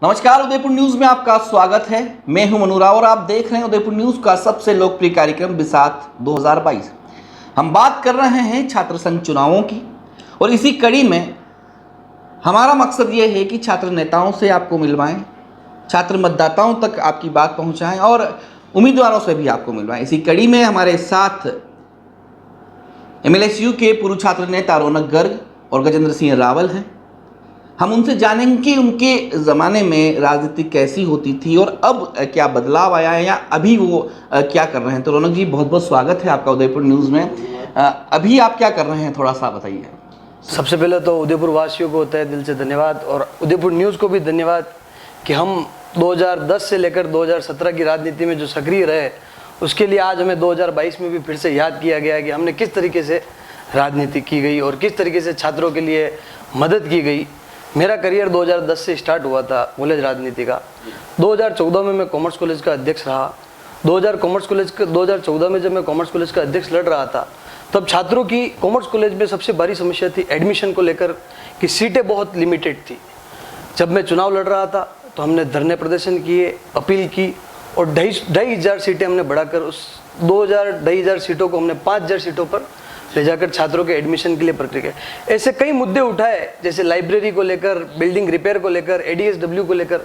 नमस्कार, उदयपुर न्यूज में आपका स्वागत है। मैं हूं मनु राव और आप देख रहे हैं उदयपुर न्यूज का सबसे लोकप्रिय कार्यक्रम बिसात 2022। हम बात कर रहे हैं छात्र संघ चुनावों की और इसी कड़ी में हमारा मकसद ये है कि छात्र नेताओं से आपको मिलवाएं, छात्र मतदाताओं तक आपकी बात पहुंचाएं और उम्मीदवारों से भी आपको मिलवाएं। इसी कड़ी में हमारे साथ MLSU के पूर्व छात्र नेता रौनक गर्ग और गजेंद्र सिंह रावल हैं। हम उनसे जानेंगे कि उनके ज़माने में राजनीति कैसी होती थी और अब क्या बदलाव आया है या अभी वो क्या कर रहे हैं। तो रौनक जी, बहुत बहुत स्वागत है आपका उदयपुर न्यूज़ में। अभी आप क्या कर रहे हैं, थोड़ा सा बताइए। सबसे पहले तो उदयपुर वासियों को तहे दिल से धन्यवाद और उदयपुर न्यूज़ को भी धन्यवाद कि हम 2010 से लेकर 2017 की राजनीति में जो सक्रिय रहे, उसके लिए आज हमें 2022 में भी फिर से याद किया गया कि हमने किस तरीके से राजनीति की गई और किस तरीके से छात्रों के लिए मदद की गई। मेरा करियर 2010 से स्टार्ट हुआ था कॉलेज राजनीति का। 2014 में मैं कॉमर्स कॉलेज का अध्यक्ष रहा। 2014 में जब मैं कॉमर्स कॉलेज का अध्यक्ष लड़ रहा था, तब छात्रों की कॉमर्स कॉलेज में सबसे बड़ी समस्या थी एडमिशन को लेकर कि सीटें बहुत लिमिटेड थी। जब मैं चुनाव लड़ रहा था तो हमने धरने प्रदर्शन किए, अपील की और 2,500 सीटें हमने बढ़ाकर उस 2,500 सीटों को हमने 5,000 सीटों पर ले जाकर छात्रों के एडमिशन के लिए प्रक्रिया। ऐसे कई मुद्दे उठाए, जैसे लाइब्रेरी को लेकर, बिल्डिंग रिपेयर को लेकर, ADSW को लेकर,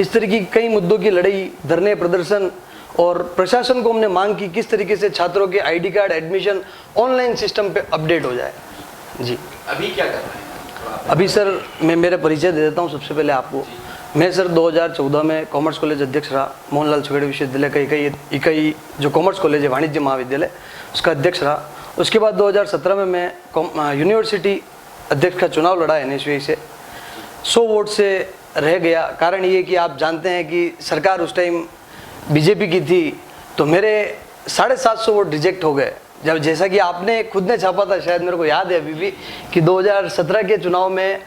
इस तरह की कई मुद्दों की लड़ाई, धरने प्रदर्शन और प्रशासन को हमने मांग की किस तरीके से छात्रों के ID card admission online system पे अपडेट हो जाए। जी, अभी क्या कर रहे हैं? अभी सर मैं मेरा परिचय दे देता हूँ सबसे पहले आपको। मैं सर 2014 में कॉमर्स कॉलेज अध्यक्ष रहा। मोहनलाल छुगेड़ विश्वविद्यालय का इकाई जो कॉमर्स कॉलेज है, वाणिज्य महाविद्यालय, उसका अध्यक्ष रहा। उसके बाद 2017 में मैं यूनिवर्सिटी अध्यक्ष का चुनाव लड़ा NSUI से। 100 वोट से रह गया। कारण ये कि आप जानते हैं कि सरकार उस टाइम BJP की थी, तो मेरे 750 वोट रिजेक्ट हो गए। जब जैसा कि आपने खुद ने छापा था, शायद मेरे को याद है अभी भी, कि 2017 के चुनाव में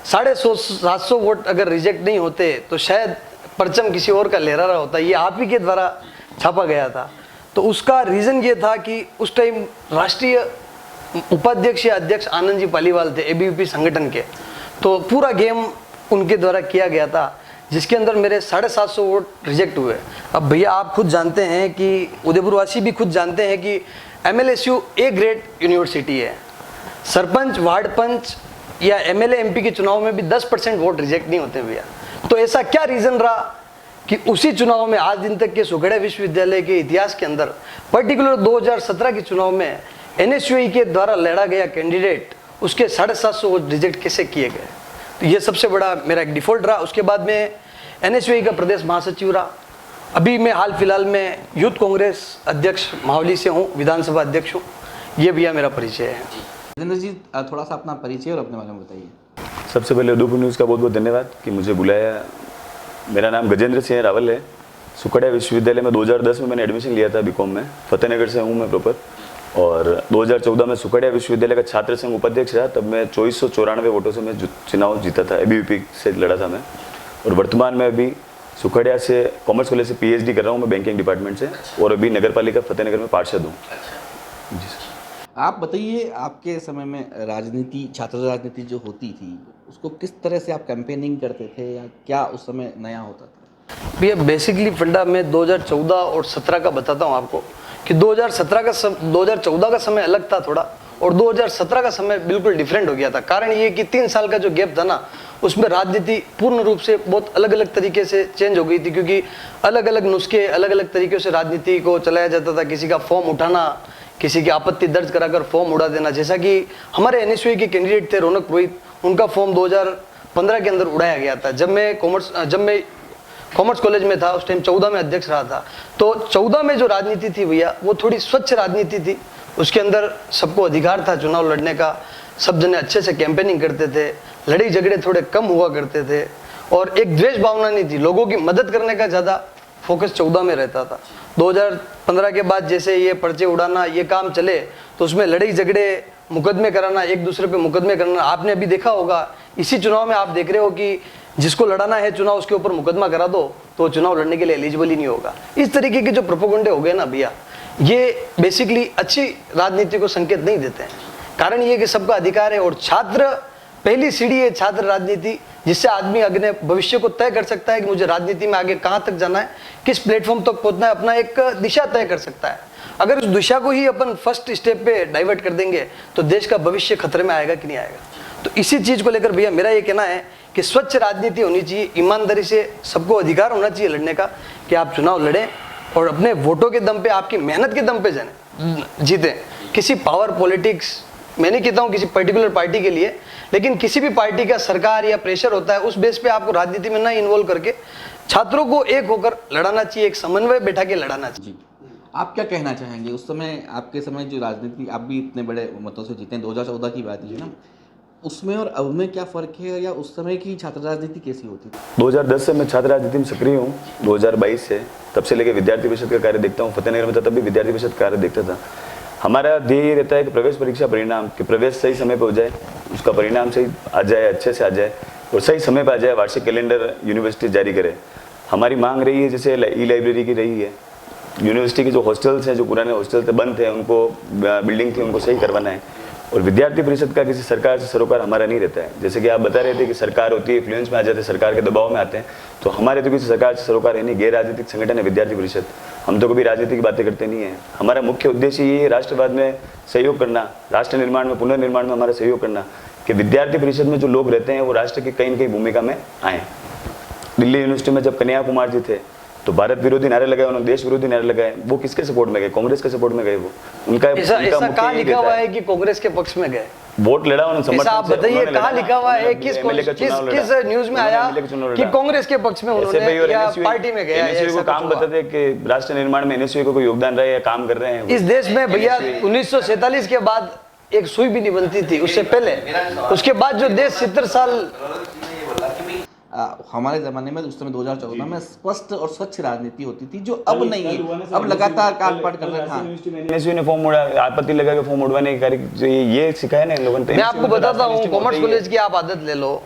750 वोट अगर रिजेक्ट नहीं होते तो शायद परचम किसी और का लहरा रहा होता। ये आप ही के द्वारा छापा गया था। तो उसका रीज़न ये था कि उस टाइम राष्ट्रीय उपाध्यक्ष या अध्यक्ष आनंद जी पालीवाल थे ABVP संगठन के, तो पूरा गेम उनके द्वारा किया गया था, जिसके अंदर मेरे 750 वोट रिजेक्ट हुए। अब भैया आप खुद जानते हैं कि उदयपुरवासी भी खुद जानते हैं कि MLSU A ग्रेड यूनिवर्सिटी है। सरपंच, वार्ड पंच या MLA MP के चुनाव में भी 10% वोट रिजेक्ट नहीं होते भैया। तो ऐसा क्या रीज़न रहा कि उसी चुनाव में आज दिन तक के सुगड़ा विश्वविद्यालय के इतिहास के अंदर, पर्टिकुलर 2017 के चुनाव में NSUI के द्वारा लड़ा गया कैंडिडेट, उसके 750 वोट रिजेक्ट कैसे किए गए। तो ये सबसे बड़ा मेरा एक डिफॉल्ट रहा। उसके बाद में NSUI का प्रदेश महासचिव रहा। अभी मैं हाल फिलहाल में यूथ कांग्रेस अध्यक्ष मावली से हूँ, विधानसभा अध्यक्ष हूँ। ये भैया मेरा परिचय है। गजेंद्र जी, थोड़ा सा अपना परिचय और अपने बारे में बताइए। सबसे पहले उदयपुर न्यूज़ का बहुत बहुत धन्यवाद कि मुझे बुलाया। मेरा नाम गजेंद्र सिंह रावल है। सुखड़िया विश्वविद्यालय में 2010 में मैंने एडमिशन लिया था BCom में। फतेहनगर से हूँ मैं प्रॉपर। और 2014 में सुखड़िया विश्वविद्यालय का छात्र संघ उपाध्यक्ष रहा। तब मैं 2494 वोटों से मैं चुनाव जीता था। ABVP से लड़ा था मैं। और वर्तमान में अभी सुखड़िया से कॉमर्स कॉलेज से PhD कर रहा हूँ मैं बैंकिंग डिपार्टमेंट से। और अभी नगर पालिका फतेहनगर में पार्षद हूँ। जी सर, आप बताइए, आपके समय में राजनीति, छात्र राजनीति जो होती थी, उसको किस तरह से आप कैंपेनिंग करते थे या क्या उस समय नया होता था? भैया बेसिकली फंडा मैं 2014 और 17 का बताता हूँ आपको कि 2014 का समय अलग था थोड़ा और 2017 का समय बिल्कुल डिफरेंट हो गया था। कारण ये कि 3 साल का जो गैप था ना, उसमें राजनीति पूर्ण रूप से बहुत अलग अलग तरीके से चेंज हो गई थी, क्योंकि अलग अलग नुस्खे, अलग अलग तरीक़ों से राजनीति को चलाया जाता था। किसी का फॉर्म उठाना, किसी की आपत्ति दर्ज कराकर फॉर्म उड़ा देना। जैसा कि हमारे NSUI के कैंडिडेट थे रौनक पुरोहित, उनका फॉर्म 2015 के अंदर उड़ाया गया था। जब मैं कॉमर्स कॉलेज में था, उस टाइम 14 में अध्यक्ष रहा था। तो 14 में जो राजनीति थी भैया, वो थोड़ी स्वच्छ राजनीति थी। उसके अंदर सबको अधिकार था चुनाव लड़ने का, सब जने अच्छे से कैंपेनिंग करते थे, लड़ाई झगड़े थोड़े कम हुआ करते थे और एक द्वेष भावना नहीं थी। लोगों की मदद करने का ज़्यादा फोकस 14 में रहता था। 2015 के बाद जैसे ये पर्चे उड़ाना, ये काम चले, तो उसमें लड़ाई झगड़े, मुकदमे कराना, एक दूसरे पे मुकदमे करना। आपने अभी देखा होगा, इसी चुनाव में आप देख रहे हो कि जिसको लड़ाना है चुनाव, उसके ऊपर मुकदमा करा दो तो चुनाव लड़ने के लिए एलिजिबल ही नहीं होगा। इस तरीके के जो प्रोपोगंडे हो गए ना भैया, ये बेसिकली अच्छी राजनीति को संकेत नहीं देते हैं। कारण ये कि सबका अधिकार है और छात्र पहली सीढ़ी है छात्र राजनीति, जिससे आदमी अगले भविष्य को तय कर सकता है कि मुझे राजनीति में आगे कहाँ तक जाना है, किस प्लेटफॉर्म तक पहुंचना है, अपना एक दिशा तय कर सकता है। अगर उस दिशा को ही अपन फर्स्ट स्टेप पे डाइवर्ट कर देंगे तो देश का भविष्य खतरे में आएगा कि नहीं आएगा। तो इसी चीज को लेकर भैया मेरा ये कहना है कि स्वच्छ राजनीति होनी चाहिए, ईमानदारी से सबको अधिकार होना चाहिए लड़ने का कि आप चुनाव लड़ें और अपने वोटों के दम पे, आपकी मेहनत के दम पे जीतें। किसी पावर पॉलिटिक्स, मैं नहीं कहता हूँ किसी पर्टिकुलर पार्टी के लिए, लेकिन किसी भी पार्टी का सरकार या प्रेशर होता है, उस बेस पे आपको राजनीति में ना इन्वॉल्व करके छात्रों को एक होकर लड़ाना चाहिए, एक समन्वय बैठा के लड़ाना चाहिए। आप क्या कहना चाहेंगे? उस समय, आपके समय जो राजनीति, आप भी इतने बड़े मतों से जीते, 2014 की बात है ना, उसमें और अब में क्या फ़र्क है, या उस समय की छात्र राजनीति कैसी होती थी? 2010 से मैं छात्र राजनीति में सक्रिय हूँ, 2022 से, तब से लेकर विद्यार्थी परिषद का कार्य देखता हूँ। फतेहनगर में था तब भी विद्यार्थी परिषद कार्य देखता था। हमारा ध्येय ये रहता है कि प्रवेश परीक्षा परिणाम, कि प्रवेश सही समय पर हो जाए, उसका परिणाम सही आ जाए, अच्छे से आ जाए और सही समय पर आ जाए, वार्षिक कैलेंडर यूनिवर्सिटी जारी करे। हमारी मांग रही है, जैसे ई लाइब्रेरी की रही है, यूनिवर्सिटी के जो हॉस्टल्स हैं, जो पुराने हॉस्टल थे बंद थे, उनको बिल्डिंग थी उनको सही करवाना है। और विद्यार्थी परिषद का किसी सरकार से सरोकार हमारा नहीं रहता है। जैसे कि आप बता रहे थे कि सरकार होती है, इन्फ्लुएंस में आ जाते हैं, सरकार के दबाव में आते हैं, तो हमारे तो किसी सरकार से सरोकार है नहीं। गैर राजनीतिक संगठन है विद्यार्थी परिषद, हम तो कभी राजनीति की बातें करते नहीं है। हमारा मुख्य उद्देश्य ये है राष्ट्रवाद में सहयोग करना, राष्ट्र निर्माण में, पुनर्निर्माण में हमारा सहयोग करना, कि विद्यार्थी परिषद में जो लोग रहते हैं वो राष्ट्र की कहीं न कहीं भूमिका में आए। दिल्ली यूनिवर्सिटी में जब कन्हैया कुमार जी थे तो भारत विरोधी नारे लगाए उन्होंने, देश विरोधी नारे लगाए, वो किसके सपोर्ट में गए? कांग्रेस के सपोर्ट में गए। वो उनका ऐसा कहाँ लिखा हुआ है कि कांग्रेस के पक्ष में गए? वोट लड़ा उन्होंने, समर्थन आप बताइए कहाँ लिखा हुआ है, किस न्यूज में आया कि कांग्रेस के पक्ष में उन्होंने या पार्टी में गया? एनएसयूआई को काम बताते कि राष्ट्र निर्माण में एनएसयूआई को कोई योगदान रहा है या काम कर रहे हैं। इस देश में भैया 1947 के बाद एक सुई भी नहीं बनती थी, उससे पहले, उसके बाद जो देश 70 साल हमारे ज़माने में उस समय 2014 में स्पष्ट और स्वच्छ राजनीति होती थी, जो अब नहीं है। अब लगातार काट-पाट कर रहे हैं। एनएसयूआई ने फॉर्म उड़ा, आपत्ति लगा के फॉर्म उड़वाने के कार्य, जो ये सिखाया ना इन लोगों ने। मैं आपको बताता हूँ, कॉमर्स कॉलेज की आप आदत ले लो,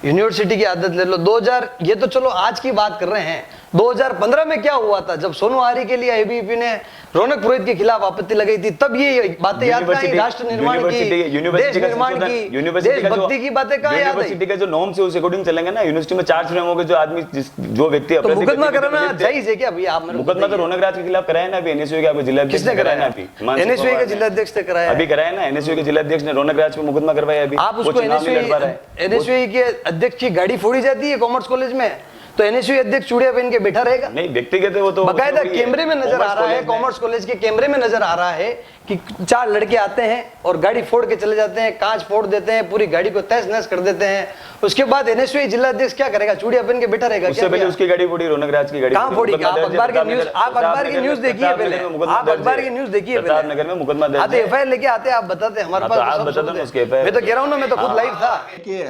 यूनिवर्सिटी की आदत ले लो। 2000, ये तो चलो आज की बात कर रहे हैं, 2015 में क्या हुआ था जब सोनू आरी के लिए एबीवीपी ने रौनक पुरोहित के खिलाफ आपत्ति लगाई थी, तब ये बातें याद आई, राष्ट्र निर्माण की, देश निर्माण की, देशभक्ति की बातें कहाँ याद आई? यूनिवर्सिटी का जो नॉर्म्स है उस अकॉर्डिंग चलेंगे ना। यूनिवर्सिटी में 4 चुनाव हो गए, जो आदमी जो व्यक्ति तो मुकदमा कराना जायज है क्या भैया? आप मुकदमा तो रौनक राज के खिलाफ कराया ना अभी, एनएसयूआई का जिला अध्यक्ष किसने कराया? एनएसयूआई के जिला अध्यक्ष ने कराया, अभी कराया ना। एनएसयूआई के जिला अध्यक्ष ने रौनक राज पे मुकदमा करवाया अभी। आप उसको एनएसयूआई के अध्यक्ष की गाड़ी फोड़ी जाती है कॉमर्स कॉलेज में, तो एनएसयूआई अध्यक्ष चूड़िया पहन के बैठा रहेगा? नहीं, व्यक्तिगत है वो तो, बकायदा कैमरे में नजर आ रहा है, कॉमर्स कॉलेज के कैमरे में नजर आ रहा है कि 4 लड़के आते हैं और गाड़ी फोड़ के चले जाते हैं, कांच फोड़ देते हैं, पूरी गाड़ी को तहस नहस कर देते हैं। उसके बाद एनएसयूआई जिला अध्यक्ष क्या करेगा? चूड़िया पहन के बैठा रहेगा? उससे पहले उसकी गाड़ी फोड़ी, रौनक राज की गाड़ी कहां फोड़ी? आप अखबार की न्यूज, आप अखबार की न्यूज देखिए पहले, आप अखबार की न्यूज देखिए पहले। प्रतापनगर में मुकदमा दर्ज आते एफआईआर लेके आते, आप बताते हमारे पास, आप बताते ना उसके एफआईआर। मैं तो कह रहा हूं ना, मैं तो खुद लाइव था कि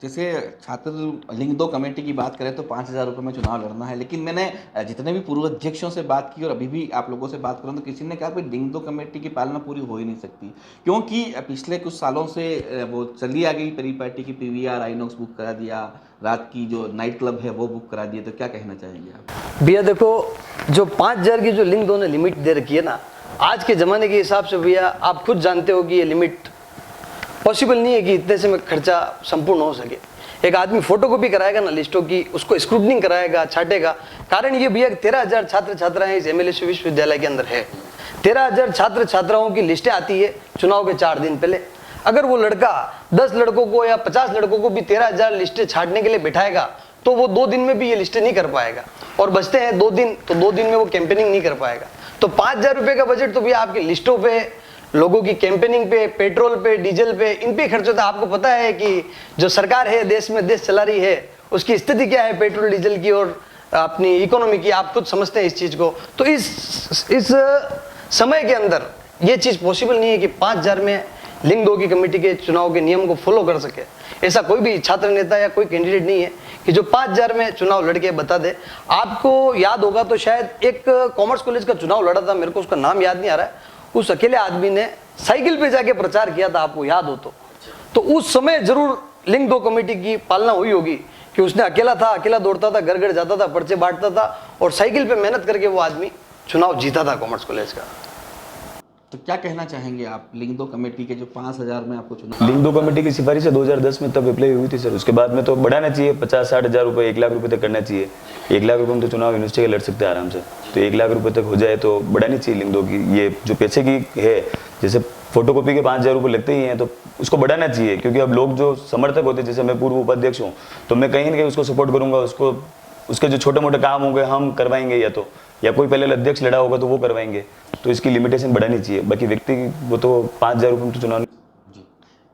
जैसे छात्र लिंग 2 कमेटी की बात करें तो 5,000 रुपये में चुनाव लड़ना है, लेकिन मैंने जितने भी पूर्व अध्यक्षों से बात की और अभी भी आप लोगों से बात करूं तो किसी ने कहा कि लिंग 2 कमेटी की पालना पूरी हो ही नहीं सकती, क्योंकि पिछले कुछ सालों से वो चली आ गई परिपाटी की, पीवीआर आइनॉक्स बुक करा दिया, रात की जो नाइट क्लब है वो बुक करा दिया। तो क्या कहना चाहेंगे आप? भैया देखो, जो 5,000 की जो लिंग 2 ने लिमिट दे रखी है ना, आज के ज़माने के हिसाब से भैया आप खुद जानते हो कि ये लिमिट पॉसिबल नहीं है कि इतने से में खर्चा संपूर्ण हो सके। एक आदमी फोटोकॉपी कराएगा ना लिस्टों की, उसको स्क्रूटनिंग कराएगा, छाटेगा। कारण ये भैया 13,000 छात्र छात्राएं इस एमएलएस विश्वविद्यालय के अंदर है। 13,000 छात्र छात्राओं की लिस्टें आती है चुनाव के 4 दिन पहले। अगर वो लड़का 10 लड़कों को या 50 लड़कों को भी 13,000 लिस्टें छाटने के लिए बिठाएगा तो वो 2 दिन में भी ये लिस्टें नहीं कर पाएगा, और बचते हैं 2 दिन, तो 2 दिन में वो कैंपेनिंग नहीं कर पाएगा। तो 5,000 रुपये का बजट तो भैया आपकी लिस्टों पे, लोगों की कैंपेनिंग पे, पेट्रोल पे, डीजल पे, इन पे खर्च होता है। आपको पता है कि जो सरकार है देश में, देश चला रही है, उसकी स्थिति क्या है पेट्रोल डीजल की और अपनी इकोनॉमी की, आप खुद समझते हैं इस चीज को। तो इस समय के अंदर ये चीज पॉसिबल नहीं है कि 5,000 में लिंग 2 की कमेटी के चुनाव के नियम को फॉलो कर सके। ऐसा कोई भी छात्र नेता या कोई कैंडिडेट नहीं है कि जो 5,000 में चुनाव लड़के बता दे। आपको याद होगा तो शायद एक कॉमर्स कॉलेज का चुनाव लड़ा था, मेरे को उसका नाम याद नहीं आ रहा है, उस अकेले आदमी ने साइकिल पे जाके प्रचार किया था, आपको याद हो तो उस समय जरूर लिंग 2 कमेटी की पालना हुई होगी कि उसने अकेला था, अकेला दौड़ता था, घर घर जाता था, पर्चे बांटता था और साइकिल पे मेहनत करके वो आदमी चुनाव जीता था कॉमर्स कॉलेज का। तो क्या कहना चाहेंगे आप लिंग दो कमेटी के जो 5,000 में आपको चुना? लिंक दो कमेटी की सिफारिश है 2010 में, तब अप्लाई हुई थी सर। उसके बाद में तो बढ़ाना चाहिए, 50-60 हज़ार रुपये, 1 लाख रुपये तक करना चाहिए। 1 लाख रुपये में तो चुनाव यूनिवर्सिटी के लड़ सकते हैं आराम से, तो 1 लाख रुपये तक हो जाए तो बढ़ानी चाहिए लिंक दो की। ये जो पैसे की है, जैसे फोटोकॉपी के 5,000 रुपये लगते ही हैं, तो उसको बढ़ाना चाहिए। क्योंकि अब लोग जो समर्थक होते हैं, जैसे मैं पूर्व उपाध्यक्ष हूँ, तो मैं कहीं ना कहीं उसको सपोर्ट करूँगा, उसको उसके जो छोटे मोटे काम होंगे हम करवाएंगे, या कोई पहले अध्यक्ष लड़ा होगा तो वो करवाएंगे। तो इसकी लिमिटेशन बढ़ानी चाहिए। बाकी व्यक्ति वो तो 5,000 रुपये में तो चुनाव। जी,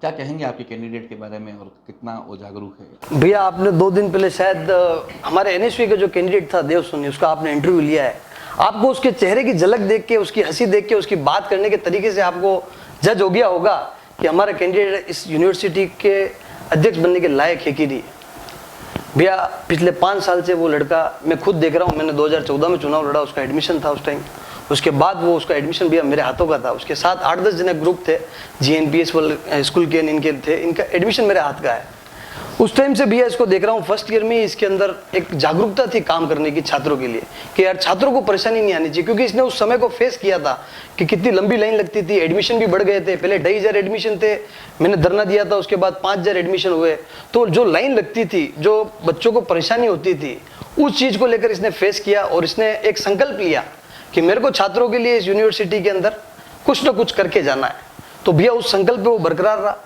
क्या कहेंगे आपके कैंडिडेट के बारे में और कितना वो जागरूक है? भैया आपने 2 दिन पहले शायद हमारे एनएसवी का जो कैंडिडेट था देव सोनी, उसका आपने इंटरव्यू लिया है। आपको उसके चेहरे की झलक देख के, उसकी हंसी देख के, उसकी बात करने के तरीके से आपको जज हो गया होगा कि हमारा कैंडिडेट इस यूनिवर्सिटी के अध्यक्ष बनने के लायक है कि नहीं। भैया पिछले 5 साल से वो लड़का मैं खुद देख रहा हूँ। मैंने 2014 में चुनाव लड़ा, उसका एडमिशन था उस टाइम। उसके बाद वो उसका एडमिशन भैया मेरे हाथों का था। उसके साथ 8-10 जने ग्रुप थे, जीएनपीएस वाले स्कूल के इनके थे, इनका एडमिशन मेरे हाथ का है। उस टाइम से भैया इसको देख रहा हूँ, फर्स्ट ईयर में इसके अंदर एक जागरूकता थी काम करने की छात्रों के लिए, कि यार छात्रों को परेशानी नहीं आनी चाहिए। क्योंकि इसने उस समय को फेस किया था कि कितनी लंबी लाइन लगती थी, एडमिशन भी बढ़ गए थे। पहले 2,500 एडमिशन थे, मैंने धरना दिया था, उसके बाद 5,000 एडमिशन हुए। तो जो लाइन लगती थी, जो बच्चों को परेशानी होती थी, उस चीज़ को लेकर इसने फेस किया और इसने एक संकल्प लिया कि मेरे को छात्रों के लिए इस यूनिवर्सिटी के अंदर कुछ ना कुछ करके जाना है। तो भैया उस संकल्प पे वो बरकरार रहा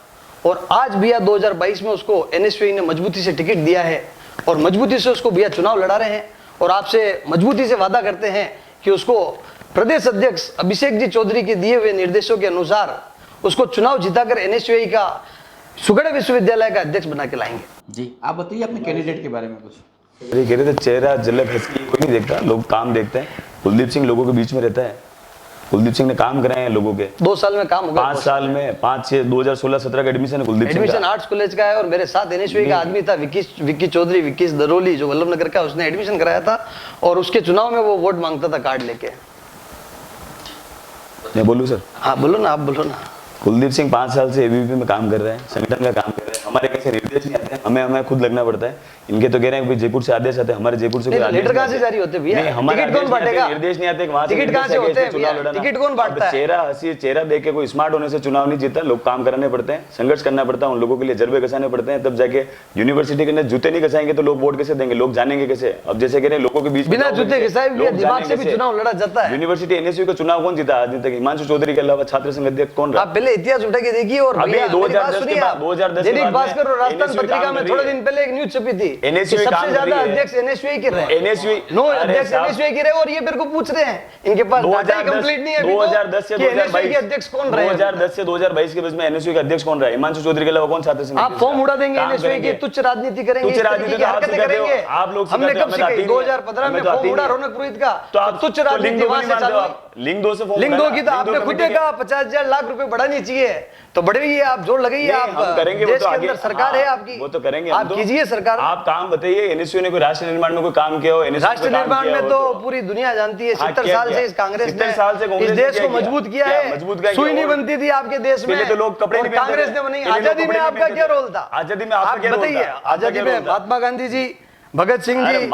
और आज भैया 2022 में उसको एनएसयूआई ने मजबूती से टिकट दिया है और मजबूती से उसको भैया चुनाव लड़ा रहे हैं। और आपसे मजबूती से वादा करते हैं कि उसको प्रदेश अध्यक्ष अभिषेक जी चौधरी के दिए हुए निर्देशों के अनुसार उसको चुनाव जिताकर एनएसयूआई का सुगढ़ विश्वविद्यालय का अध्यक्ष बना के लाएंगे। जी, आप बताइए अपने कैंडिडेट के बारे में कुछ। ये कह रहे थे चेहरा झलक हंसी कोई नहीं देखता, लोग काम देखते हैं। कुलदीप सिंह लोगों के बीच में रहता है। कुलदीप सिंह ने काम कराए हैं लोगों के। 2 साल में काम हो गया। 5 साल में 5-6 2016-17 का एडमिशन है Kuldeep Singh admission arts college का है और मेरे साथ एनएसयूआई का आदमी था विक्की चौधरी, विक्की दरोली, जो वल्लभ नगर का, उसने एडमिशन कराया था और उसके चुनाव में वो वोट मांगता था कार्ड लेके। मैं बोलूँ सर? हाँ बोलो ना, आप बोलो ना। कुलदीप सिंह 5 साल से एबीवीपी में काम कर रहे हैं, संगठन का काम कर रहे हैं। हमारे कैसे निर्देश नहीं आते हैं, हमें खुद लगना पड़ता है। इनके तो कह रहे हैं कि जयपुर से आदेश आते हैं, हमारे जयपुर से कोई आदेश लेटर कहाँ से जारी होते भैया? टिकट कौन बांटेगा? निर्देश नहीं आते, वहां से टिकट कहाँ से होते हैं? चुनाव लड़ना। टिकट कौन बांटता है? चेहरा हंसी, चेहरा देख के कोई स्मार्ट होने से चुनाव नहीं जीता। लोग काम कराने पड़ते हैं, संघर्ष करना पड़ता है, उन लोगों के लिए जरबे घसाने पड़ते हैं, तब जाके यूनिवर्सिटी के अंदर जूते नहीं घसाएंगे तो लोग वोट कैसे देंगे? लोग जानेंगे कैसे? अब जैसे कह रहे हैं लोगों के बीच बिना जूते घसाए भी दिमाग से भी चुनाव लड़ा जाता है। यूनिवर्सिटी एनएसयू का चुनाव कौन जीता आज तक? हिमांशु चौधरी के अलावा छात्र संघ अध्यक्ष कौन रहा? आप पहले इतिहास उठा के देखिए। और अभी 2010 के बाद 2010 दैनिक भास्कर और राजस्थान पत्रिका में थोड़े दिन पहले एक न्यूज छपी थी, सबसे ज्यादा अध्यक्ष एनएसयूआई के रहे। एनएसयूआई नो अध्यक्ष एनएसयूआई के रहे और ये मेरे को पूछ रहे हैं, इनके पास डाटा ही कंप्लीट नहीं है। 2010 से 2022 के अध्यक्ष कौन रहे? 2010 से 2022 के बीच में एनएसयूआई का अध्यक्ष कौन रहा है? हिमांशु चौधरी के अलावा कौन छात्र संघ? आप फॉर्म उड़ा देंगे एनएसयूआई की, तुच्छ राजनीति करेंगे, तुच्छ राजनीति हरकतें करेंगे। आप लोग हमने कब सीखी? 2015 में फॉर्म उड़ा रोनक पुरोहित का, तो आप तुच्छ राजनीति वहां से चालू। लिंक 2 से फॉर्म, लिंक 2 की तो आपने खुद देखा 50,000 लाख रुपए बढ़ानी चाहिए, तो बढ़ाइए, आप जोर लगाइए। आप करेंगे, देश के अंदर सरकार है आपकी, वो तो करेंगे, आप कीजिए सरकार। आप काम बताइए। एनएसयू ने कोई राष्ट्र निर्माण में कोई काम किया हो? राष्ट्र निर्माण में तो पूरी दुनिया जानती है, 70 साल से इस कांग्रेस ने इस देश को मजबूत किया है। सुई नहीं बनती थी आपके देश में, तो लोग कपड़े नहीं, कांग्रेस ने बनाई। आजादी में आपका क्या रोल था? आजादी में आप बताइए। आजादी में महात्मा गांधी जी, भगत सिंह जी,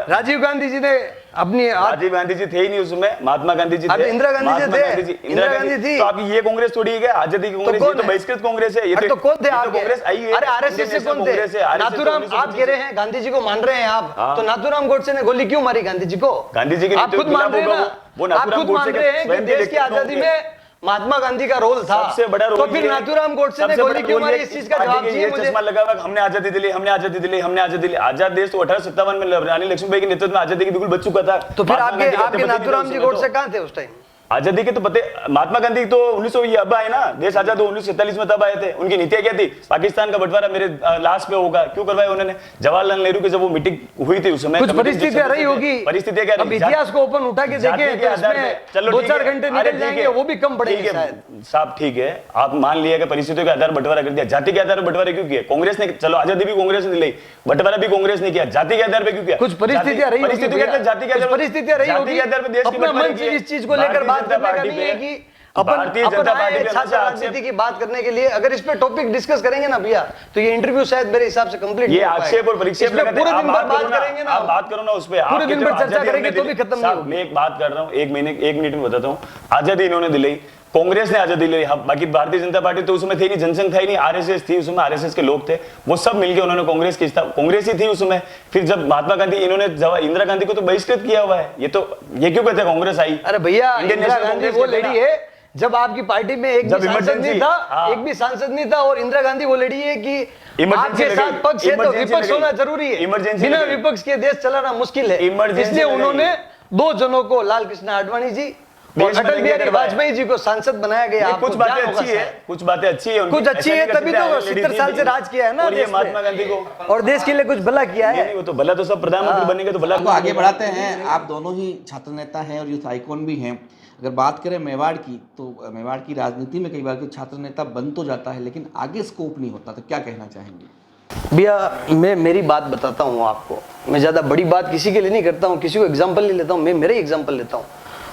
राजीव गांधी जी ने अपनी, राजीव गांधी जी थे ही नहीं उसमें, महात्मा गांधी जी थे, इंदिरा गांधी जी थे, इंदिरा गांधी थी। तो आप ये कांग्रेस थोड़ी है, आजादी की कांग्रेस, ये तो बहिष्कृत कांग्रेस है। ये तो कौन थे आप? कांग्रेस आई है। अरे आरएसएस से कौन थे? नाथूराम, आप कह रहे हैं गांधी जी को मान रहे हैं आप, तो नाथूराम गोडसे ने गोली क्यों मारी गांधी जी को? गांधी जी के आप खुद मान रहे हैं ना, आप खुद मान रहे हैं कि देश की आजादी में महात्मा गांधी का रोल था, सबसे बड़ा रोल। तो फिर नाथूराम गोडसे ने गोली क्यों मारी? इस चीज का जवाब चाहिए मुझे। चश्मा लगा हुआ, हमने आजादी दिलाई, हमने आजादी दिलाई, हमने आजादी दिलाई। आजाद देश तो 1857 में रानी लक्ष्मीबाई के नेतृत्व में आजादी की बिल्कुल बच चुका था। तो फिर आपके नाथूराम जी गोडसे कहां थे उस टाइम? आजादी के तो पते, महात्मा गांधी तो 1900 ये अब आए ना, देश आजाद 1947 में तब आए थे। उनकी नीतियां क्या थी? पाकिस्तान का बंटवारा मेरे लास्ट पे होगा, क्यों करवाया उन्होंने? जवाहरलाल नेहरू की जब वो मीटिंग हुई थी उस समय कुछ परिस्थितियां रही होगी, परिस्थितियां क्या रही? अब इतिहास को ओपन उठा के देखें तो इसमें 2-4 घंटे निकल जाएंगे, वो भी कम पड़ेंगे शायद। साहब ठीक है, आप मान लिया कि परिस्थितियों के आधार बंटवारा कर दिया, जाति के आधार पर बंटवारा क्यों किया? कांग्रेस ने, चलो आजादी भी कांग्रेस ने दिलाई, बंटवारा भी कांग्रेस ने किया, जाति के आधार पर क्यों किया? कुछ परिस्थितियां रही होगी, जाति के आधार, परिस्थितियां रही होगी, अपना मन से इस चीज को लेकर बात करने का नहीं है कि भारतीय जनता पार्टी छात्र राजनीति की बात करने के लिए अगर इस पे टॉपिक डिस्कस करेंगे ना भैया, तो ये इंटरव्यू शायद मेरे हिसाब से कंप्लीट ये आक्षेप और परीक्षेप पूरे दिन भर बात करेंगे ना, आप बात करो ना उस पे, पूरे दिन भर चर्चा करेंगे तो भी खत्म नहीं होगी। मैं एक बात कर रहा हूँ, 1 मिनट में बताता हूँ। आजादी इन्होंने दिलाई, कांग्रेस ने आजादी ली, बाकी भारतीय जनता पार्टी तो उसमें थी नहीं, जनसंघ था ही नहीं, आरएसएस थी उसमें, आरएसएस के लोग थे, वो सब मिलके उन्होंने कांग्रेस की कांग्रेस ही थी उसमें। फिर जब महात्मा गांधी, इन्होंने इंदिरा गांधी को तो बहिष्कृत किया हुआ है, ये क्यों कहते हैं कांग्रेस आई? अरे भैया, इंदिरा गांधी वो लेडी है जब आपकी पार्टी में एक भी सांसद नहीं था, एक भी सांसद नहीं था, और इंदिरा गांधी वो लेडी है कि आपके साथ पक्ष है तो विपक्ष होना जरूरी है, बिना विपक्ष के देश चलाना मुश्किल है, इसलिए उन्होंने 2 जनों को, लाल कृष्ण आडवाणी जी और अटल बिहारी वाजपेयी जी को सांसद बनाया गया। कुछ बातें अच्छी है, कुछ बातें अच्छी है, कुछ अच्छी है, तभी तो 70 साल से राज किया है ना देश में, महात्मा गांधी को, और देश के लिए कुछ भला किया है। वो तो भला तो सब प्रधानमंत्री बनेंगे तो भला। तो आगे बढ़ाते हैं, आप दोनों ही छात्र नेता हैं और यूथ आइकॉन भी हैं। अगर बात करें मेवाड़ की, तो मेवाड़ की राजनीति में कई बार के छात्र नेता बन तो जाता है लेकिन आगे स्कोप नहीं होता, तो क्या कहना चाहेंगे? भैया मैं मेरी बात बताता हूँ आपको, मैं ज़्यादा बड़ी बात किसी के लिए नहीं करता हूँ, किसी को एग्जाम्पल नहीं लेता हूँ, मैं मेरे एग्जाम्पल लेता हूँ।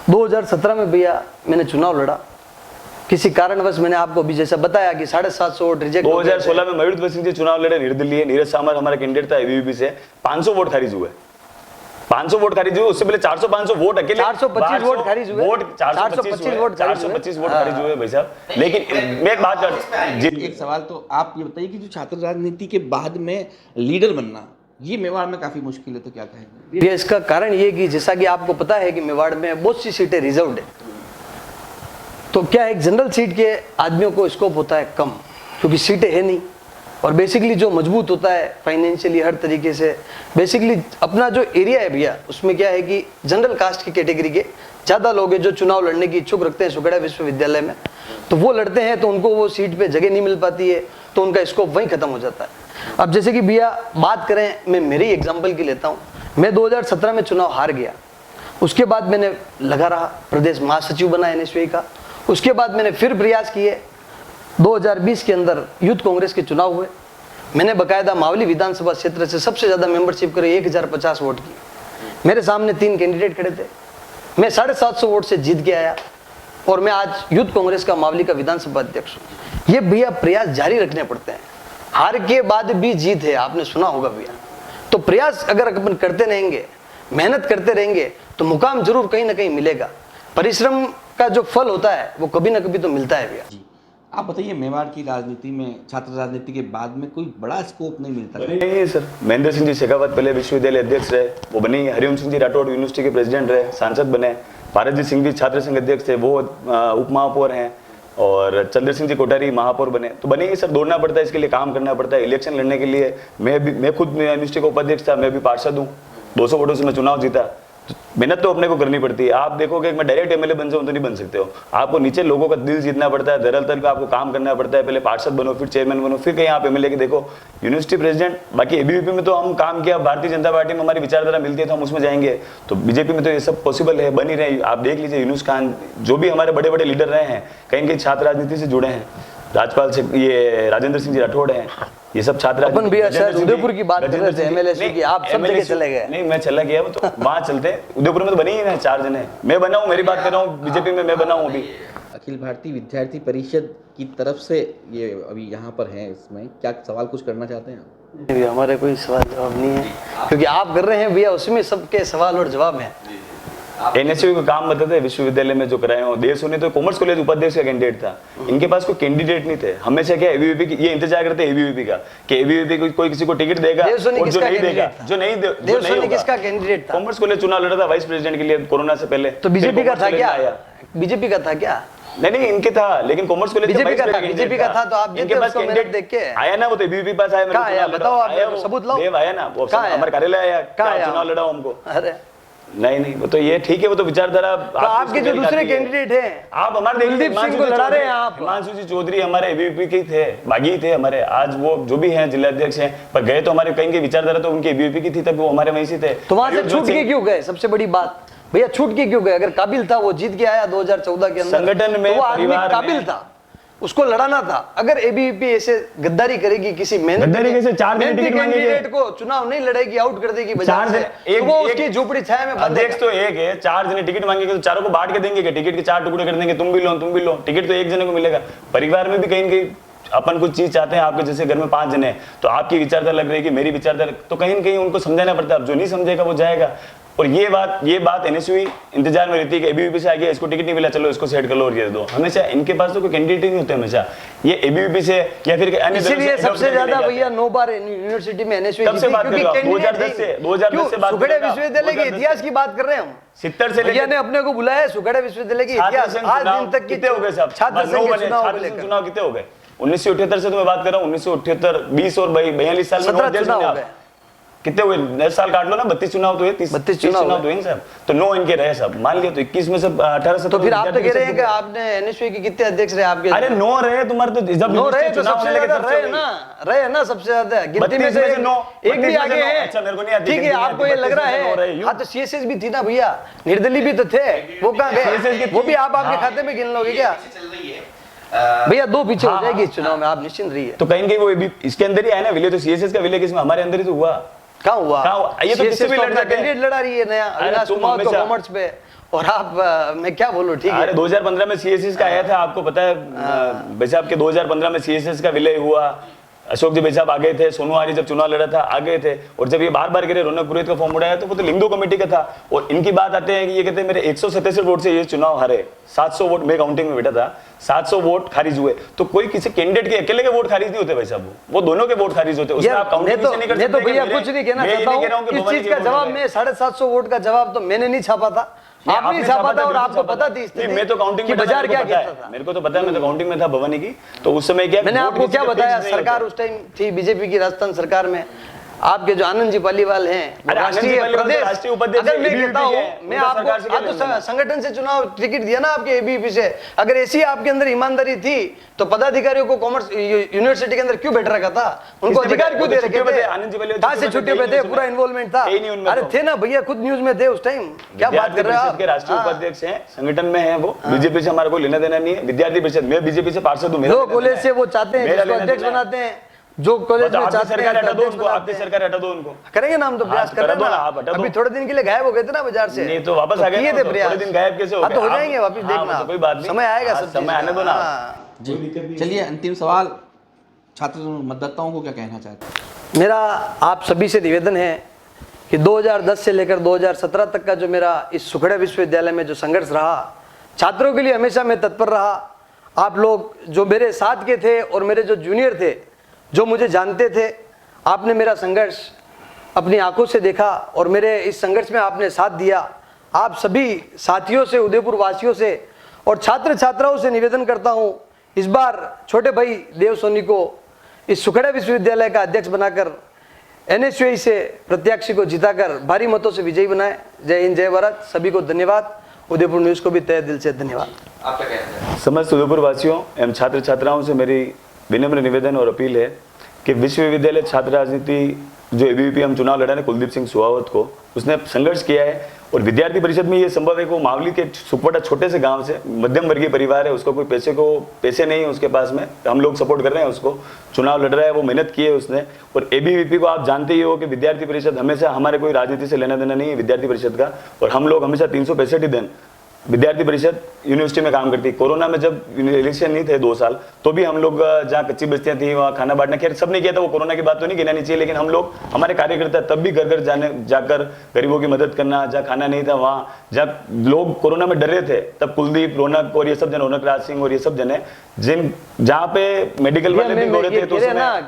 2017 में भैया मैंने चुनाव लड़ा, किसी कारणवश मैंने आपको भी जैसा बताया कि 750 वोट रिजेक्ट। 2016 में मयूर सिंह जी चुनाव लड़े निर्दलीय, नीरज सामर हमारा कैंडिडेट था एबीवीपी से, 500 वोट खारिज हुए, 500 वोट खारिज हुए, उससे पहले 400-500 वोट अकेले, 425 वोट खारिज हुए, 425 वोट खारिज हुए भाई साहब। लेकिन मैं एक बात कर, एक सवाल तो आप ये बताइए कि जो छात्र राजनीति के बाद में लीडर बनना, ये मेवाड़ में काफी मुश्किल है, तो क्या कहेंगे? ये इसका कारण ये कि जैसा कि आपको पता है कि मेवाड़ में बहुत सी सीटें रिजर्व्ड है, तो क्या एक जनरल सीट के आदमियों को स्कोप होता है कम, क्योंकि सीटें है नहीं, और बेसिकली जो मजबूत होता है फाइनेंशियली हर तरीके से, बेसिकली अपना जो एरिया है भैया, उसमें क्या है कि जनरल कास्ट की कैटेगरी के ज़्यादा लोग हैं जो चुनाव लड़ने की इच्छुक रखते हैं सुखेड़ा विश्वविद्यालय में, तो वो लड़ते हैं तो उनको वो सीट पे जगह नहीं मिल पाती है, तो उनका स्कोप वहीं खत्म हो जाता है। अब जैसे कि भैया बात करें, मैं मेरी एग्जाम्पल की लेता हूँ, मैं 2017 में चुनाव हार गया, उसके बाद मैंने लगा रहा, प्रदेश महासचिव बना एनएसयूआई का, उसके बाद मैंने फिर प्रयास किए, 2020 के अंदर यूथ कांग्रेस के चुनाव हुए, मैंने बकायदा मावली विधानसभा क्षेत्र से सबसे ज़्यादा मेंबरशिप करे 1050 वोट की, मेरे सामने 3 कैंडिडेट खड़े थे, मैं 750 वोट से जीत के आया, और मैं आज यूथ कांग्रेस का मावली का विधानसभा अध्यक्ष हूँ। ये भैया प्रयास जारी रखने पड़ते हैं, हार के बाद भी जीत है, आपने सुना होगा भैया, तो प्रयास अगर अपन करते रहेंगे, मेहनत करते रहेंगे, तो मुकाम जरूर कहीं ना कहीं मिलेगा, परिश्रम का जो फल होता है वो कभी ना कभी तो मिलता है भैया। आप बताइए, मेवाड़ की राजनीति में, छात्र राजनीति के बाद में कोई बड़ा स्कोप नहीं मिलता? नहीं सर, महेंद्र सिंह जी शेखावत पहले विश्वविद्यालय अध्यक्ष रहे, वो बने, हरिओम सिंह जी राठौड़ यूनिवर्सिटी के प्रेसिडेंट रहे, सांसद बने, भारतजीत सिंह जी छात्र संघ अध्यक्ष थे, वो उप महापौर हैं, और चंद्र सिंह जी कोठारी महापौर बने, तो बनेंगे सर, दौड़ना पड़ता है, इसके लिए काम करना पड़ता है, इलेक्शन लड़ने के लिए। मैं खुद यूनिवर्सिटी का उपाध्यक्ष था, मैं भी पार्षद हूँ, 200 वोटों से मैं चुनाव जीता, मेहनत तो अपने को करनी पड़ती है। आप देखोगे मैं डायरेक्ट एमएलए बन जाऊं तो नहीं बन सकते हो, आपको नीचे लोगों का दिल जीतना पड़ता है, दरअसल तल पे आपको काम करना पड़ता है, पहले पार्षद बनो, फिर चेयरमैन बनो, फिर कहीं आप एमएलए के देखो, यूनिवर्सिटी प्रेसिडेंट। बाकी एबीवीपी में तो हम काम किया, भारतीय जनता पार्टी में हमारी विचारधारा मिलती है तो हम उसमें जाएंगे, तो बीजेपी में तो ये सब पॉसिबल है, बन ही रहे। आप देख लीजिए यूनुस खान, जो भी हमारे बड़े बड़े लीडर रहे हैं, कहीं कहीं छात्र राजनीति से जुड़े हैं, राजपाल से, ये राजेंद्र सिंह जी राठौड़ हैं, ये सब छात्र। अपन भैया शायद उदयपुर की बात कर रहे थे, एमएलए की, आप सब जगह चले गए। नहीं, मैं चला गया, वो तो वहाँ चलते हैं, उदयपुर में तो बने ही ना 4 जने, मैं बना हूँ, मेरी बात कर रहा हूँ, बीजेपी में मैं बना हूँ अभी। अखिल भारतीय विद्यार्थी परिषद की तरफ से ये अभी यहाँ पर हैं, इसमें क्या सवाल कुछ करना चाहते हैं आप? नहीं, हमारे कोई सवाल जवाब नहीं है, क्योंकि आप कर रहे हैं भैया, उसमें सबके सवाल और जवाब है। एनएसयू का काम बताते हैं, विश्वविद्यालय में जो कराए हो, देश होने तो कॉमर्स कॉलेज उपाध्यक्ष का कैंडिडेट था, इनके पास कोई कैंडिडेट नहीं थे, हमेशा क्या एबीवीपी की ये इंतजार करते हैं एबीवीपी का कि एबीवीपी कोई किसी को टिकट देगा, और जो नहीं देगा, जो नहीं किसका कैंडिडेट था? कॉमर्स कॉलेज चुनाव लड़ा था वाइस प्रेसिडेंट के लिए कोरोना से पहले, तो बीजेपी का था क्या? बीजेपी का था क्या? नहीं, इनके था, लेकिन कॉमर्स कॉलेज बीजेपी का था, तो आप इनके पास कैंडिडेट देख के आया ना, वो तो एबीवीपी पास आया, कहाँ आया बताओ, आप सबूत लाओ। देव आया ना, वो हमारे कार्यालय आया, चुनाव लड़ा हमको। अरे नहीं, वो तो ये ठीक है, वो तो विचारधारा। तो आपके जो दूसरे कैंडिडेट हैं, आप हमारे कुलदीप सिंह को लड़ा रहे हैं, आप हिमांशु जी चौधरी हमारे एबीवीपी के थे, बागी थे हमारे, आज वो जो भी हैं जिला अध्यक्ष हैं, पर गए तो हमारे कहीं की विचारधारा तो उनकी एबीवीपी की थी, तब वो हमारे वहीं से थे। तो वहां से छूट के क्यों गए? सबसे बड़ी बात भैया, छूट के क्यों गए? अगर काबिल था, वो जीत के आया 2014 के अंदर, संगठन में, तो वो आदमी काबिल था, उसको लड़ाना था। अगर एबीवीपी ऐसे गद्दारी करेगी, किसी कैंडिडेट को चुनाव नहीं लड़ेगी, आउट कर देगी, वो उसकी झोपड़ी छाया में अध्यक्ष तो एक है, 4 जने टिकट मांगेंगे तो चारों को बांट के देंगे, टिकट के 4 टुकड़े कर देंगे, तुम भी लो, टिकट तो एक जने को मिलेगा। परिवार में भी कहीं कहीं अपन कुछ चीज चाहते हैं, आपके जैसे घर में 5 जने हैं, तो आपकी विचारधारा लग रही है कि मेरी विचारधारा, तो कहीं न कहीं उनको समझाना पड़ता है, अब जो नहीं समझेगा वो जाएगा। और ये बात एनएसयूई इंतजार में रहती है कि एबीवीपी से आगे इसको टिकट नहीं मिला, चलो इसको सेट कर लो और ये दो। हमेशा इनके पास तो कोई कैंडिडेट ही नहीं होते, हमेशा ये एबीवीपी से या फिर अन्य इसीलिए सबसे ज्यादा भैया 9 बार यूनिवर्सिटी में एनएसयूई तब से बात कर रहे हो, 2010 से बात सुखेड़ा विश्वविद्यालय के इतिहास की बात कर रहे हैं हम। 70 से भैया ने अपने को बुलाया है सुखेड़ा विश्वविद्यालय के इतिहास आज दिन तक कितने हो गए साहब? छात्र संघ के चुनाव कितने हो गए? 1978 से तो मैं बात कर रहा हूँ, 1978 20 और 42 साल में 17 चुनाव हो गए। कितने हुए? 10 साल काट लो ना, 32 चुनाव तो हुए, 30 चुनाव तो हुए साहब। तो 9 इनके रहे सब, मान लिया तो 21 में सब 18 से। तो फिर आप तो कह रहे हैं कि आपने एनएसयूई के कितने अध्यक्ष रहे आपके? अरे 9 रहे तुम्हारे, तो जब 9 रहे तो सबसे ज्यादा रहे ना सबसे ज्यादा गिनती में से 9 एक भी आगे है। अच्छा मेरे को नहीं आती, ठीक है, आपको ये लग रहा है। हाँ तो सीएसएस भी थी ना भैया, निर्दलीय भी तो थे, वो कहाँ गए? वो भी आप आपके खाते में गिन लोगे क्या? भैया 2 पीछे हो जाएगी इस चुनाव में, आप निश्चिंत रहिए। तो कहीं वो इसके अंदर ही है ना विले, तो सीएसएस का विले किसमें? हमारे अंदर ही तो हुआ। कहाँ हुआ? ये तो किसी भी लड़का कैंडिडेट लड़ा रही है नया अविनाश कुमार तो कॉमर्स पे, और आप मैं क्या बोलूं। ठीक है, अरे 2015 में सीएसएस का आया था, आपको पता है भाई साहब के 2015 में सीएसएस का विलय हुआ। अशोक जी भाई साहब आ गए थे, सोनू आरी जब चुनाव लड़ा था आ गए थे, और जब ये बार बार गिरे रौनक पुरोहित का फॉर्म उड़ाया तो वो तो लिंगदो कमेटी का था। और इनकी बात आते हैं कि ये कहते हैं मेरे 167 वोट से ये चुनाव हारे, 700 वोट, मैं काउंटिंग में बैठा था, 700 वोट खारिज हुए। तो कोई किसी कैंडिडेट के अकेले के वोट खारिज नहीं होते भाई साहब, वो दोनों के वोट खारिज होते हैं। उसमें आप काउंटिंग नहीं कर सकते। तो भैया कुछ नहीं कहना चाहता हूं, इस चीज का जवाब मैं 750 वोट का जवाब तो मैंने नहीं छापा था, आपने छापा था, और आपको पता थी स्थिति। मैं तो काउंटिंग में बाजार क्या कहता था, मेरे को तो पता है, मैं तो काउंटिंग में था भवानी की। तो उस समय क्या मैंने आपको क्या बताया, सरकार उस टाइम थी बीजेपी की राजस्थान सरकार में, आपके जो आनंद जी पालीवाल हैं राष्ट्रीय उपाध्यक्ष, अगर मैं कहता हूं मैं आपको तो संगठन से चुनाव टिकट दिया ना आपके एबीवीपी से, अगर ऐसी आपके अंदर ईमानदारी थी तो पदाधिकारियों को कॉमर्स यूनिवर्सिटी के अंदर क्यों बैठ रखा था? उनको अधिकार क्यों दे रखे थे? कहां से छुट्टी पे थे? पूरा इन्वॉल्वमेंट था। अरे थे ना भैया, खुद न्यूज में थे उस टाइम। क्या बात कर रहे हैं आप? राष्ट्रीय उपाध्यक्ष हैं, संगठन में है वो, बीजेपी से हमारा कोई लेना देना नहीं है। विद्यार्थी परिषद, मैं बीजेपी से पार्षद हूं, मेरा कॉलेज से वो चाहते हैं जिसको अध्यक्ष बनाते हैं, जो कॉलेज में चाहते हैं सरकार हटा दो उनको, आपकी सरकार हटा दो उनको। करेंगे ना हम तो प्रयास कर रहे हैं। अभी थोड़े दिन के लिए गायब हो गए थे ना बाजार से, नहीं तो वापस आ गए थे प्रयास। थोड़े दिन गायब कैसे हो गए? तो हो जाएंगे वापस, देखना कोई बात नहीं, समय आएगा, सब समय आने दो ना। जी चलिए, अंतिम सवाल, छात्र मतदाताओं को क्या कहना चाहते हैं? मेरा आप सभी से निवेदन है कि 2010 से लेकर 2017 तक का जो मेरा इस सुखेड़ा विश्वविद्यालय में जो संघर्ष रहा, छात्रों के लिए हमेशा मैं तत्पर रहा। आप लोग जो मेरे साथ के थे और मेरे जो जूनियर थे, जो मुझे जानते थे, आपने मेरा संघर्ष अपनी आंखों से देखा और मेरे इस संघर्ष में आपने साथ दिया। आप सभी साथियों से, उदयपुर वासियों से और छात्र छात्राओं से निवेदन करता हूं, इस बार छोटे भाई देव सोनी को इस सुखेड़ा विश्वविद्यालय का अध्यक्ष बनाकर एनएसयूई से प्रत्याशी को जिताकर भारी मतों से विजयी बनाए। जय हिंद, जय भारत। सभी को धन्यवाद, उदयपुर न्यूज को भी तहे दिल से धन्यवाद। आप क्या कहते हैं? समस्त उदयपुर वासियों एवं छात्र छात्राओं से मेरी विनम्र निवेदन और अपील है कि विश्वविद्यालय छात्र राजनीति जो एबीवीपी हम चुनाव लड़ा है कुलदीप सिंह सुहावत को, उसने संघर्ष किया है। और विद्यार्थी परिषद में ये संभव है कि वो मावली के सुखवटा छोटे से गांव से मध्यम वर्गीय परिवार है, उसको कोई पैसे नहीं है उसके पास में, हम लोग सपोर्ट कर रहे हैं उसको, चुनाव लड़ रहा है, वो मेहनत की है उसने। और एबीवीपी को आप जानते ही हो कि विद्यार्थी परिषद हमेशा, हमारे कोई राजनीति से लेना देना नहीं है विद्यार्थी परिषद का, और हम लोग हमेशा 365 दिन विद्यार्थी परिषद यूनिवर्सिटी में काम करती है। कोरोना में जब इलेक्शन नहीं थे 2 साल, तो भी हम लोग जहाँ कच्ची बस्तियां थी वहाँ खाना बांटना, खैर सब ने किया था, वो कोरोना की बात तो नहीं गिनानी चाहिए, लेकिन हम लोग, हमारे कार्यकर्ता तब भी घर घर जाकर गरीबों की मदद करना, जहाँ खाना नहीं था वहाँ, जहाँ लोग कोरोना में डर रहे थे, तब कुलदीप, रौनक और ये सब जन, रौनक राज सिंह और ये सब जने, जहाँ पे मेडिकल वाले भी हो रहे थे, तो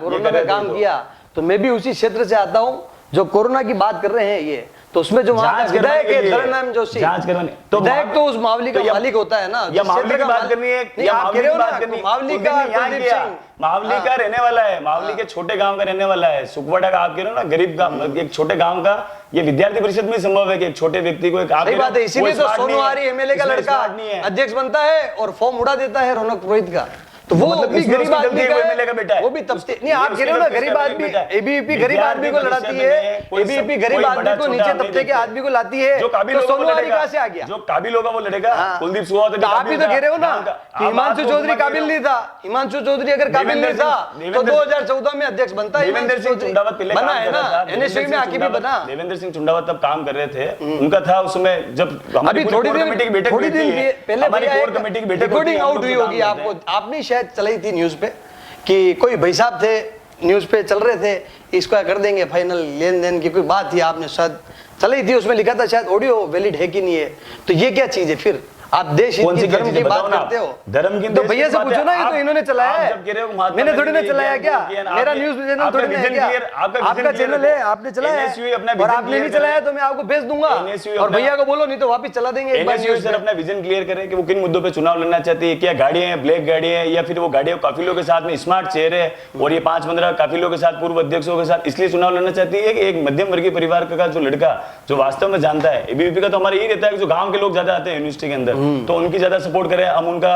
कोरोना में काम किया। तो मैं भी उसी क्षेत्र से आता हूँ जो कोरोना की बात कर रहे हैं ये, तो उसमें जो विधायक है धर्मनाम जोशी, जांच करवानी, तो विधायक तो उस मावली का मालिक होता है ना, या मावली की बात करनी है, या मावली की बात करनी है, मावली का मावली का रहने वाला है, मावली के छोटे गांव का रहने वाला है, सुखवाड़ा का आप कह रहे हो ना, गरीब गांव, एक छोटे गांव का, ये विद्यार्थी परिषद में संभव है कि एक छोटे व्यक्ति को एक, सही बात है, इसीलिए तो सोनू आरी एमएलए का लड़का अध्यक्ष बनता है और फॉर्म उड़ा देता है रौनक पुरोहित का। तो वो भी गरीब आदमी का बेटा है, वो भी तब नहीं, आप कह रहे हो ना गरीब आदमी, एबीवीपी गरीब आदमी को लड़ाती है, एबीवीपी गरीब आदमी को, नीचे तबके के आदमी को लाती है, तो सोनू आरी कहां से आ गया? जो काबिल होगा वो लड़ेगा। कुलदीप सुहावत, आप भी तो कह रहे हो ना कि हिमांशु चौधरी काबिल नहीं था, हिमांशु चौधरी अगर काबिल नहीं था तो 2014 में अध्यक्ष बनता है। देवेंद्र सिंह चुंडावत पहले बना है ना, एनएसयूई में आके भी बना। देवेंद्र सिंह चुंडावत तब काम कर रहे थे, उनका था उस समय, जब अभी थोड़ी दिन पहले रिकॉर्डिंग आउट हुई होगी आपको, आपने शायद चलाई थी न्यूज पे कि कोई भाई साहब थे, न्यूज पे चल रहे थे, इसका कर देंगे फाइनल लेन देन की कोई बात थी, आपने शायद चली थी, उसमें लिखा था शायद ऑडियो वैलिड है कि नहीं है। तो ये क्या चीज है फिर? आप देश हित की, धर्म की बात करते हो, धर्म की तो भैया से पूछो ना, ये तो इन्होंने चलाया है, मैंने थोड़ी ना चलाया क्या? मेरा न्यूज चैनल थोड़ी ना है क्या? आपका चैनल है, आपने चलाया है, और आपने नहीं चलाया तो मैं आपको भेज दूंगा, और भैया को बोलो नहीं तो वापस चला देंगे। सर अपना विजन क्लियर करे कि वो किन मुद्दों पे चुनाव लड़ना चाहती है। क्या गाड़ियां हैं, ब्लैक गाड़ियां हैं, या फिर वो गाड़ियों काफिलों के साथ में स्मार्ट चेहरे और ये 5-15 काफिलों के साथ, पूर्व अध्यक्षों के साथ इसलिए चुनाव लड़ना चाहती है कि एक मध्यम वर्गीय परिवार का जो लड़का जो वास्तव में जानता है, एबीवीपी का तो हमारा यही रहता है कि जो गांव के लोग ज्यादा आते हैं यूनिवर्सिटी के अंदर, तो उनकी ज्यादा सपोर्ट करें, हम उनका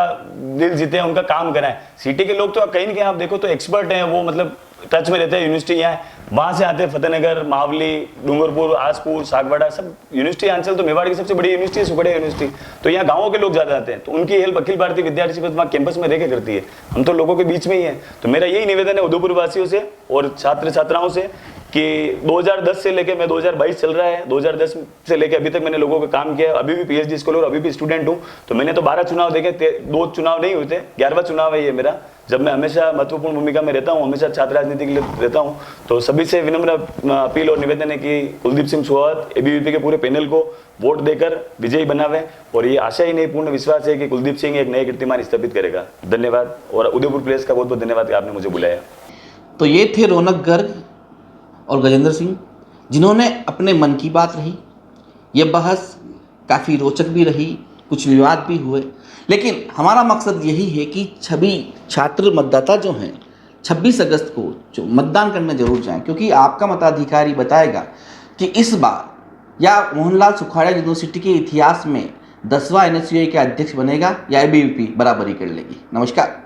दिल जीते, उनका काम कराएं। सिटी के लोग तो कहीं ना कहीं आप देखो तो एक्सपर्ट हैं, वो मतलब टच में रहते हैं यूनिवर्सिटी, यहाँ वहां से आते हैं, फतेहनगर, मावली, डूंगरपुर, आसपुर, सागवाड़ा, सब यूनिवर्सिटी आंचल तो मेवाड़ की सबसे बड़ी यूनिवर्सिटी है सुखड़िया यूनिवर्सिटी। तो यहाँ गांवों के लोग ज्यादा आते हैं, तो उनकी हेल्प अखिल भारतीय विद्यार्थी परिषद वहाँ कैंपस में रहकर करती है। हम तो लोगों के बीच में ही है। तो मेरा यही निवेदन है उदयपुर वासियों से और छात्र छात्राओं से कि 2010 से लेके मैं 2022 चल रहा है, 2010 से लेके अभी तक मैंने लोगों का काम किया है। अभी भी पीएचडी स्कॉलर, अभी भी स्टूडेंट हूँ। तो मैंने तो 12 चुनाव देखे, 2 चुनाव नहीं हुए थे, 11वां चुनाव है ये मेरा, जब मैं हमेशा महत्वपूर्ण भूमिका में रहता हूँ, हमेशा छात्र राजनीति के लिए रहता हूँ। तो सभी से विनम्र अपील और निवेदन है कि कुलदीप सिंह सोहावत एबीवीपी के पूरे पैनल को वोट देकर विजयी बनावे, और ये आशा ही नहीं पूर्ण विश्वास है कि कुलदीप सिंह एक नए कीर्तिमान स्थापित करेगा। धन्यवाद, और उदयपुर प्रेस का बहुत बहुत धन्यवाद कि आपने मुझे बुलाया। तो ये थे रौनक गर्ग और गजेंद्र सिंह, जिन्होंने अपने मन की बात रही। ये बहस काफ़ी रोचक भी रही, कुछ विवाद भी हुए, लेकिन हमारा मकसद यही है कि सभी छात्र मतदाता जो हैं 26 अगस्त को जो मतदान करने जरूर जाएं, क्योंकि आपका मताधिकारी बताएगा कि इस बार या मोहनलाल सुखाड़िया यूनिवर्सिटी के इतिहास में 10वां NSUI का अध्यक्ष बनेगा या एबीवीपी बराबरी कर लेगी। नमस्कार।